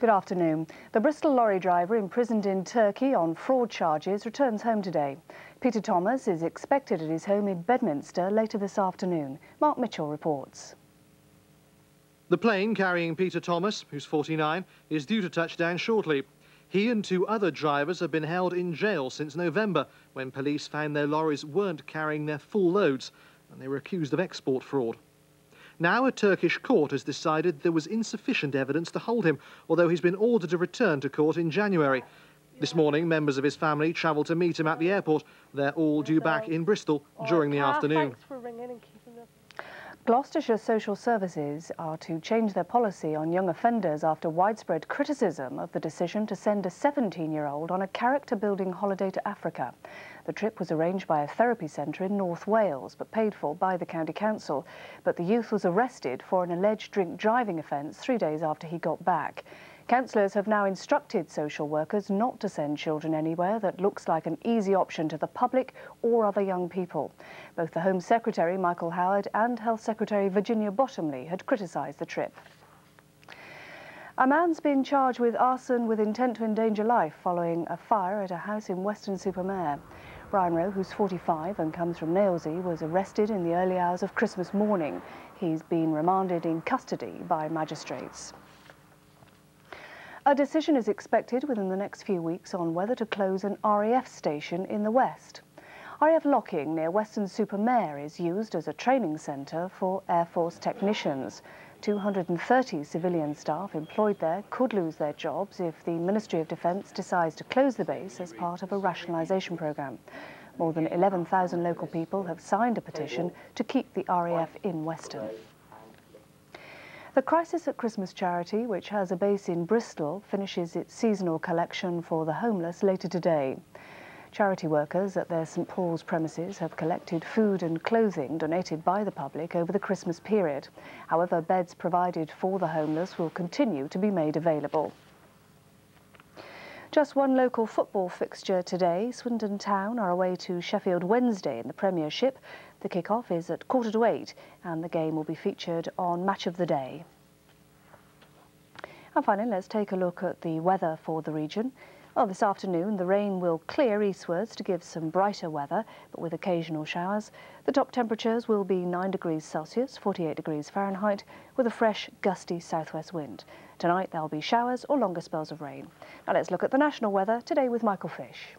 Good afternoon. The Bristol lorry driver imprisoned in Turkey on fraud charges returns home today. Peter Thomas is expected at his home in Bedminster later this afternoon. Mark Mitchell reports. The plane carrying Peter Thomas, who's 49, is due to touch down shortly. He and two other drivers have been held in jail since November, when police found their lorries weren't carrying their full loads, and they were accused of export fraud. Now a Turkish court has decided there was insufficient evidence to hold him, although he's been ordered to return to court in January. This morning, members of his family travelled to meet him at the airport. They're all due back in Bristol during the afternoon. Thanks for ringing and keeping up. Gloucestershire Social Services are to change their policy on young offenders after widespread criticism of the decision to send a 17-year-old on a character-building holiday to Africa. The trip was arranged by a therapy centre in North Wales, but paid for by the county council. But the youth was arrested for an alleged drink-driving offence 3 days after he got back. Councillors have now instructed social workers not to send children anywhere that looks like an easy option to the public or other young people. Both the Home Secretary, Michael Howard, and Health Secretary Virginia Bottomley had criticised the trip. A man's been charged with arson with intent to endanger life following a fire at a house in Weston-super-Mare. Brian Rowe, who's 45 and comes from Nailsea, was arrested in the early hours of Christmas morning. He's been remanded in custody by magistrates. A decision is expected within the next few weeks on whether to close an RAF station in the west. RAF Locking near Weston-super-Mare is used as a training centre for Air Force technicians. 230 civilian staff employed there could lose their jobs if the Ministry of Defence decides to close the base as part of a rationalisation programme. More than 11,000 local people have signed a petition to keep the RAF in Weston. The Crisis at Christmas charity, which has a base in Bristol, finishes its seasonal collection for the homeless later today. Charity workers at their St Paul's premises have collected food and clothing donated by the public over the Christmas period. However, beds provided for the homeless will continue to be made available. Just one local football fixture today. Swindon Town are away to Sheffield Wednesday in the Premiership. The kick-off is at 7:45 and the game will be featured on Match of the Day. And finally, let's take a look at the weather for the region. Well, this afternoon, the rain will clear eastwards to give some brighter weather, but with occasional showers. The top temperatures will be 9 degrees Celsius, 48 degrees Fahrenheit, with a fresh, gusty southwest wind. Tonight, there'll be showers or longer spells of rain. Now let's look at the national weather today with Michael Fish.